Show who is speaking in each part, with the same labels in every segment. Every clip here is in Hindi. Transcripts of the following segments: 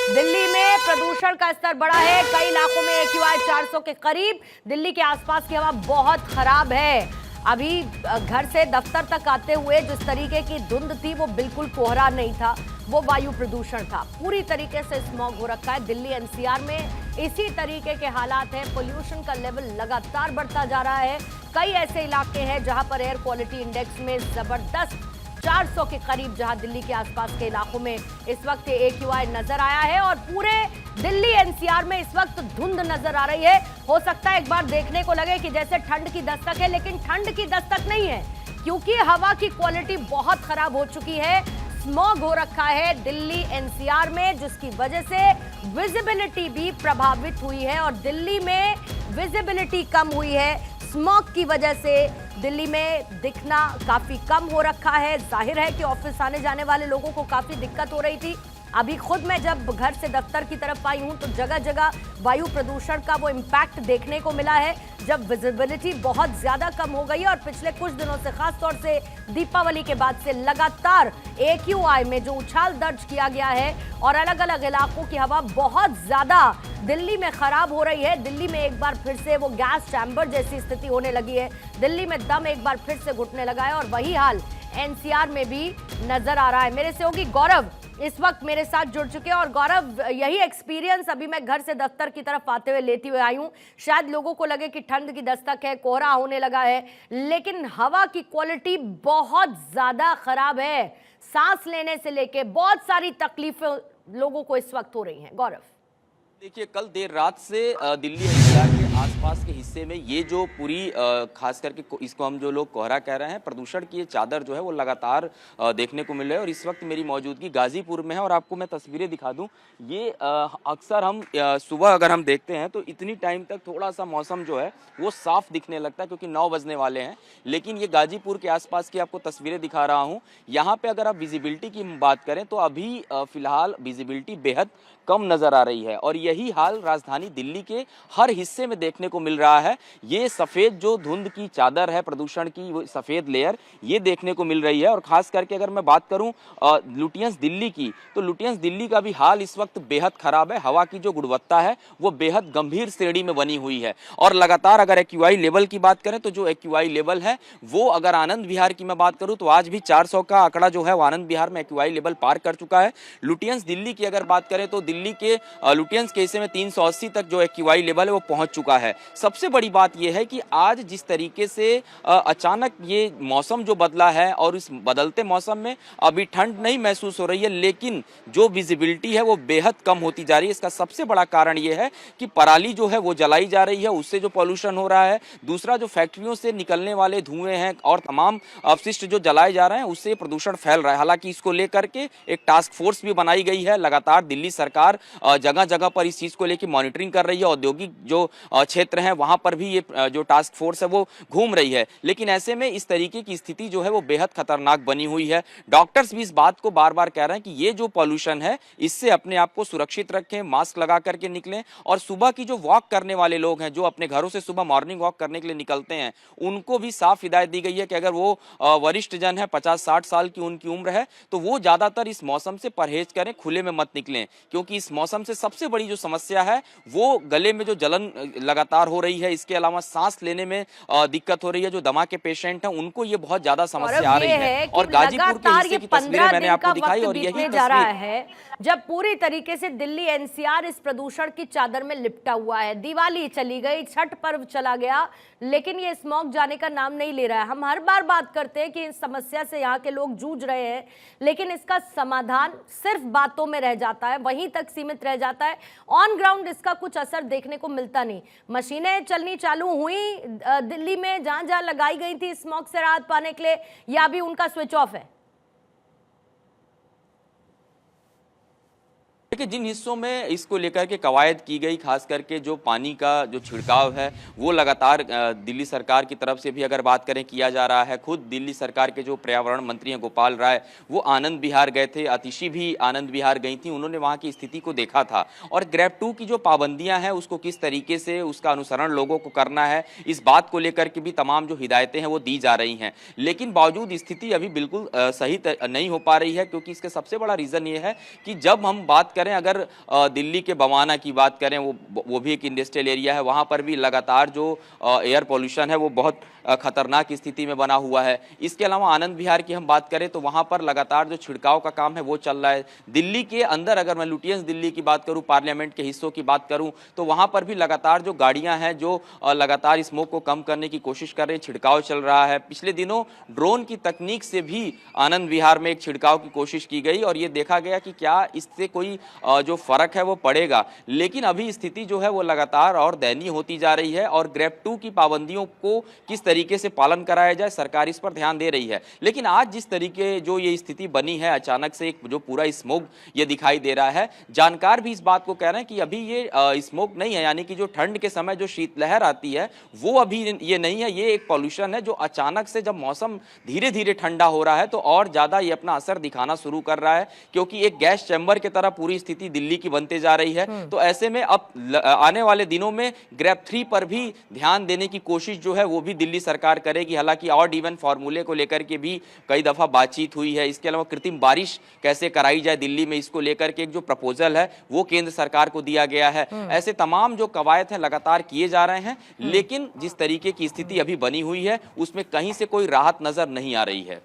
Speaker 1: दिल्ली में प्रदूषण का स्तर बढ़ा है। कई इलाकों में AQI 400 के करीब। दिल्ली के आसपास की हवा बहुत खराब है। अभी घर से दफ्तर तक आते हुए जिस तरीके की धुंध थी वो बिल्कुल कोहरा नहीं था, वो वायु प्रदूषण था। पूरी तरीके से स्मॉग हो रखा है। दिल्ली NCR में इसी तरीके के हालात हैं। पोल्यूशन का लेवल लगातार बढ़ता जा रहा है। कई ऐसे इलाके हैं जहां पर एयर क्वालिटी इंडेक्स में जबरदस्त 400 के करीब, जहां दिल्ली के आसपास के इलाकों में इस वक्त AQI नजर आया है। और पूरे दिल्ली NCR में इस वक्त धुंध नजर आ रही है। हो सकता है एक बार देखने को लगे कि जैसे ठंड की दस्तक है, लेकिन ठंड की दस्तक नहीं है, क्योंकि हवा की क्वालिटी बहुत खराब हो चुकी है। स्मॉग हो रखा है दिल्ली NCR में, जिसकी वजह से विजिबिलिटी भी प्रभावित हुई है। और दिल्ली में विजिबिलिटी कम हुई है स्मॉग की वजह से। दिल्ली में दिखना काफी कम हो रखा है। जाहिर है कि ऑफिस आने जाने वाले लोगों को काफी दिक्कत हो रही थी। अभी खुद मैं जब घर से दफ्तर की तरफ आई हूं तो जगह जगह वायु प्रदूषण का वो इम्पैक्ट देखने को मिला है, जब विजिबिलिटी बहुत ज्यादा कम हो गई है। और पिछले कुछ दिनों से, खासतौर से दीपावली के बाद से, लगातार AQI में जो उछाल दर्ज किया गया है और अलग अलग इलाकों की हवा बहुत ज्यादा दिल्ली में खराब हो रही है। दिल्ली में एक बार फिर से वो गैस चैम्बर जैसी स्थिति होने लगी है। दिल्ली में दम एक बार फिर से घुटने लगा है। और वही हाल NCR में भी नजर आ रहा है। मेरे सहयोगी गौरव इस वक्त मेरे साथ जुड़ चुके हैं। और गौरव, यही एक्सपीरियंस अभी मैं घर से दफ्तर की तरफ आते हुए लेती हुए आई हूं। शायद लोगों को लगे कि ठंड की दस्तक है, कोहरा होने लगा है, लेकिन हवा की क्वालिटी बहुत ज्यादा खराब है। सांस लेने से लेके बहुत सारी तकलीफें लोगों को इस वक्त हो रही हैं। गौरव,
Speaker 2: देखिए, कल देर रात से दिल्ली NCR के आसपास के हिस्से में ये जो पूरी खास करके इसको हम जो लोग कोहरा कह रहे हैं, प्रदूषण की ये चादर जो है वो लगातार देखने को मिल रही है। और इस वक्त मेरी मौजूदगी गाजीपुर में है और आपको मैं तस्वीरें दिखा दूं। ये अक्सर हम सुबह अगर हम देखते हैं तो इतनी टाइम तक थोड़ा सा मौसम जो है वो साफ दिखने लगता है, क्योंकि 9 बजने वाले हैं। लेकिन ये गाजीपुर के आसपास की आपको तस्वीरें दिखा रहा हूँ। यहाँ पे अगर आप विजिबिलिटी की बात करें तो अभी फिलहाल विजिबिलिटी बेहद कम नजर आ रही है। और यही हाल राजधानी दिल्ली के हर हिस्से में देखने को मिल रहा है। ये सफेद जो धुंध की चादर है, प्रदूषण की वो सफेद लेयर, ये देखने को मिल रही है। और खास करके अगर मैं बात करूं लुटियंस दिल्ली की, तो लुटियंस दिल्ली का भी हाल इस वक्त बेहद खराब है। हवा की जो गुणवत्ता है वो बेहद गंभीर श्रेणी में बनी हुई है। और लगातार अगर AQI लेवल की बात करें तो जो AQI लेवल है वो, अगर आनंद विहार की मैं बात करूं तो आज भी 400 का आंकड़ा जो है वो आनंद विहार में AQI लेवल पार कर चुका है। लुटियंस दिल्ली की अगर बात करें तो दिल्ली के लुटियंस के हिस्से में 380 तक जो AQI लेवल है वो पहुंच चुका है। सबसे बड़ी बात यह है कि आज जिस तरीके से अचानक ये मौसम जो बदला है, और इस बदलते मौसम में अभी ठंड नहीं महसूस हो रही है, लेकिन जो विजिबिलिटी है वो बेहद कम होती जा रही है। इसका सबसे बड़ा कारण यह है कि पराली जो है वो जलाई जा रही है, उससे जो पॉल्यूशन हो रहा है। दूसरा, जो फैक्ट्रियों से निकलने वाले धुएं हैं और तमाम अपशिष्ट जो जलाए जा रहे हैं, उससे प्रदूषण फैल रहा है। हालांकि इसको लेकर के एक टास्क फोर्स भी बनाई गई है। लगातार दिल्ली सरकार जगह जगह पर इस चीज को लेकर मॉनिटरिंग कर रही है। औद्योगिक जो क्षेत्र है वहां पर भी ये जो टास्क फोर्स है वो घूम रही है। लेकिन ऐसे में इस तरीके की स्थिति जो है वो बेहद खतरनाक बनी हुई है। डॉक्टर्स भी इस बात को बार बार कह रहे हैं कि ये जो पॉल्यूशन है इससे अपने आप को सुरक्षित रखें, मास्क लगा करके निकलें। और सुबह की जो वॉक करने वाले लोग हैं, जो अपने घरों से सुबह मॉर्निंग वॉक करने के लिए निकलते हैं, उनको भी साफ हिदायत दी गई है कि अगर वो वरिष्ठ जन है, 50-60 साल की उनकी उम्र है, तो वो ज्यादातर इस मौसम से परहेज करें, खुले में मत निकलें। क्योंकि इस मौसम से सबसे बड़ी जो समस्या है वो गले में जो जलन लगातार हो रही है, इसके अलावा सांस लेने में दिक्कत हो रही है। जो दमा के पेशेंट हैं उनको ये बहुत ज्यादा समस्या आ रही है। और गाजीपुर के हिस्से की तस्वीरें मैंने आपको दिखाई, और यही
Speaker 1: जा रहा है जब पूरी तरीके से दिल्ली NCR इस प्रदूषण की चादर में लिपटा हुआ है। दिवाली चली गई, छठ पर्व चला गया, लेकिन ये स्मॉग जाने का नाम नहीं ले रहा है। हम हर बार बात करते हैं कि इस समस्या से यहाँ के लोग जूझ रहे हैं, लेकिन इसका समाधान सिर्फ बातों में रह जाता है, वहीं तक सीमित रह जाता है। ऑन ग्राउंड इसका कुछ असर देखने को मिलता नहीं। मशीनें चलनी चालू हुई दिल्ली में जहां जहां लगाई गई थी स्मॉग से राहत पाने के लिए, या भी उनका स्विच ऑफ है?
Speaker 2: देखिए, जिन हिस्सों में इसको लेकर के कवायद की गई, खास करके जो पानी का जो छिड़काव है वो लगातार दिल्ली सरकार की तरफ से भी अगर बात करें किया जा रहा है। खुद दिल्ली सरकार के जो पर्यावरण मंत्री हैं गोपाल राय, वो आनंद विहार गए थे। अतिशी भी आनंद विहार गई थी, उन्होंने वहाँ की स्थिति को देखा था। और ग्रेड 2 की जो पाबंदियां हैं उसको किस तरीके से उसका अनुसरण लोगों को करना है, इस बात को लेकर के भी तमाम जो हिदायतें हैं वो दी जा रही हैं। लेकिन बावजूद स्थिति अभी बिल्कुल सही नहीं हो पा रही है, क्योंकि इसका सबसे बड़ा रीजन ये है कि जब हम बात करें अगर दिल्ली के बवाना की बात करें, वो भी एक इंडस्ट्रियल एरिया है, वहाँ पर भी लगातार जो एयर पॉल्यूशन है वो बहुत खतरनाक स्थिति में बना हुआ है। इसके अलावा आनंद विहार की हम बात करें तो वहाँ पर लगातार जो छिड़काव का काम है वो चल रहा है। दिल्ली के अंदर अगर मैं लुटियंस दिल्ली की बात करूँ, पार्लियामेंट के हिस्सों की बात करूँ, तो वहाँ पर भी लगातार जो गाड़ियाँ हैं जो लगातार स्मोक को कम करने की कोशिश कर रही है, छिड़काव चल रहा है। पिछले दिनों ड्रोन की तकनीक से भी आनंद विहार में एक छिड़काव की कोशिश की गई और ये देखा गया कि क्या इससे कोई जो फर्क है वो पड़ेगा। लेकिन अभी स्थिति जो है वो लगातार और दयनीय होती जा रही है और ग्रेड 2 की पाबंदियों को किस तरीके से पालन कराया जाए, सरकार इस पर ध्यान दे रही है। लेकिन आज जिस तरीके जो ये स्थिति बनी है, अचानक से एक जो पूरा स्मोक ये दिखाई दे रहा है, जानकार भी इस बात को कह रहे हैं कि अभी ये स्मोक नहीं है, यानी कि जो ठंड के समय जो शीतलहर आती है वो अभी ये नहीं है, ये एक पॉल्यूशन है जो अचानक से जब मौसम धीरे धीरे ठंडा हो रहा है तो और ज्यादा ये अपना असर दिखाना शुरू कर रहा है, क्योंकि एक गैस चैम्बर की तरह पूरी स्थिति दिल्ली की बनते जा रही है। तो ऐसे में अब आने वाले दिनों में ग्रेड 3 पर भी ध्यान देने की कोशिश जो है वो भी दिल्ली सरकार करेगी। हालांकि ऑड इवन फॉर्मूले को लेकर के भी कई दफा बातचीत हुई है। इसके अलावा कृत्रिम बारिश कैसे कराई जाए दिल्ली में, इसको लेकर के एक जो प्रपोजल है वो केंद्र सरकार को दिया गया है। ऐसे तमाम जो कवायद है लगातार किए जा रहे हैं, लेकिन जिस तरीके की स्थिति अभी बनी हुई है उसमें कहीं से कोई राहत नजर नहीं आ रही है।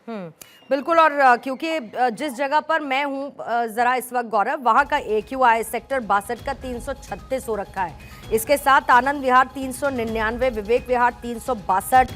Speaker 1: बिल्कुल। और क्योंकि जिस जगह पर मैं हूं जरा इस वक्त गौरव, वहां का AQI सेक्टर 62 का 336 हो रखा है। इसके साथ आनंद विहार 399, विवेक विहार 362,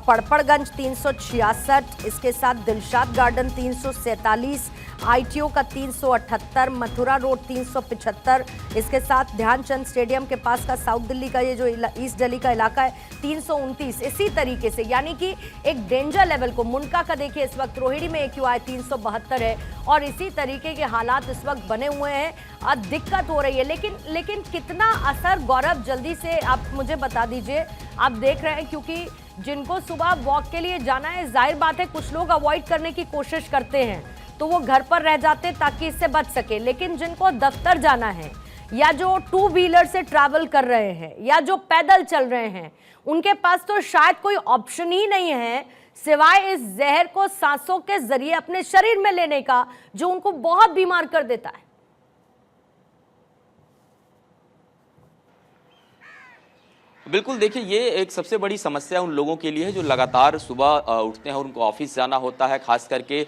Speaker 1: पड़पड़गंज 366, इसके साथ दिलशाद गार्डन 347, ITO का 378, मथुरा रोड 375, इसके साथ ध्यानचंद स्टेडियम के पास का साउथ दिल्ली का ये जो ईस्ट दिल्ली का इलाका है 329। इसी तरीके से यानी कि एक डेंजर लेवल को मुनका का देखिए इस वक्त रोहिणी में AQI 372 है और इसी तरीके के हालात इस वक्त बने हुए हैं। दिक्कत हो रही है, लेकिन कितना असर, गौरव जल्दी से आप मुझे बता दीजिए। आप देख रहे हैं क्योंकि जिनको सुबह वॉक के लिए जाना है, जाहिर बात है कुछ लोग अवॉइड करने की कोशिश करते हैं तो वो घर पर रह जाते ताकि इससे बच सके, लेकिन जिनको दफ्तर जाना है या जो 2 व्हीलर से ट्रैवल कर रहे हैं या जो पैदल चल रहे हैं, उनके पास तो शायद कोई ऑप्शन ही नहीं है सिवाय इस जहर को सांसों के जरिए अपने शरीर में लेने का, जो उनको बहुत बीमार कर देता है।
Speaker 2: बिल्कुल, देखिए ये एक सबसे बड़ी समस्या उन लोगों के लिए है जो लगातार सुबह उठते हैं और उनको ऑफिस जाना होता है। खास करके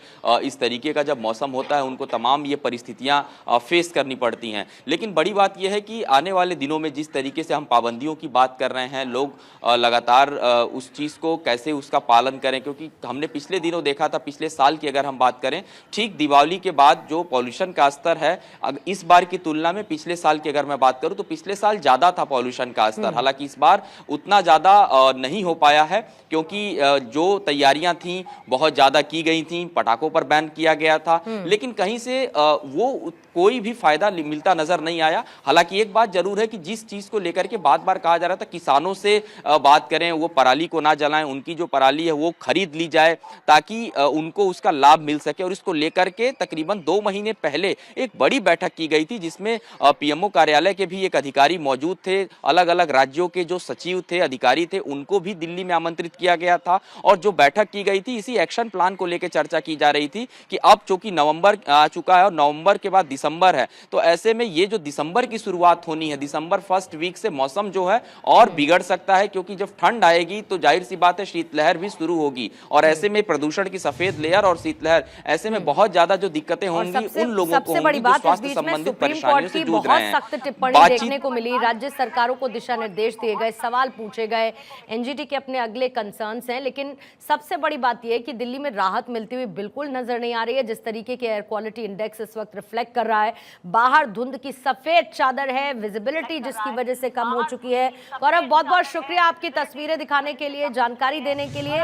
Speaker 2: इस तरीके का जब मौसम होता है उनको तमाम ये परिस्थितियां फेस करनी पड़ती हैं। लेकिन बड़ी बात यह है कि आने वाले दिनों में जिस तरीके से हम पाबंदियों की बात कर रहे हैं, लोग लगातार उस चीज़ को कैसे उसका पालन करें, क्योंकि हमने पिछले दिनों देखा था, पिछले साल की अगर हम बात करें, ठीक दिवाली के बाद जो पॉल्यूशन का स्तर है इस बार की तुलना में पिछले साल की अगर मैं बात करूँ तो पिछले साल ज़्यादा था पॉल्यूशन का स्तर। हालांकि इस बार उतना ज्यादा नहीं हो पाया है क्योंकि जो तैयारियां थी बहुत ज्यादा की गई थी, पटाखों पर बैन किया गया था, लेकिन कहीं से वो कोई भी फायदा मिलता नजर नहीं आया। हालांकि एक बात जरूर है कि जिस चीज को लेकर के बार बार कहा जा रहा था, किसानों से बात करें, वो पराली को ना जलाएं, उनकी जो पराली है वो खरीद ली जाए ताकि उनको उसका लाभ मिल सके। और इसको लेकर के तकरीबन 2 महीने पहले एक बड़ी बैठक की गई थी जिसमें PMO कार्यालय के भी एक अधिकारी मौजूद थे, अलग अलग राज्यों के जो सचिव थे, अधिकारी थे, उनको भी दिल्ली में आमंत्रित किया गया था। और जो बैठक की गई थी इसी एक्शन प्लान को लेकर चर्चा की जा रही थी कि अब चूंकि नवंबर आ चुका है और नवंबर के बाद दिसंबर है, तो ऐसे में ये जो दिसंबर की शुरुआत होनी है, दिसंबर फर्स्ट वीक से मौसम जो है और बिगड़ सकता है, क्योंकि जब ठंड आएगी तो जाहिर सी बात है शीतलहर भी शुरू होगी और ऐसे में प्रदूषण की सफेद लेयर और शीतलहर, ऐसे में बहुत ज्यादा जो दिक्कतें होंगी उन लोगों को होंगी जो स्वास्थ्य संबंधित परेशानियों से जूझ रहे हैं।
Speaker 1: सख्त टिप्पणी देखने को मिली, राज्य सरकारों को दिशा निर्देश दिए गए, सवाल पूछे गए, NGT के अपने अगले कंसर्न्स हैं, लेकिन सबसे बड़ी बात यह है कि दिल्ली में राहत मिलती हुई बिल्कुल नजर नहीं आ रही है। जिस तरीके के एयर क्वालिटी इंडेक्स इस वक्त रिफ्लेक्ट कर रहा है, बाहर धुंध की सफेद चादर है, विजिबिलिटी जिसकी वजह से कम हो चुकी है। गौरव, बहुत बहुत शुक्रिया आपकी तस्वीरें दिखाने के लिए, जानकारी देने के लिए।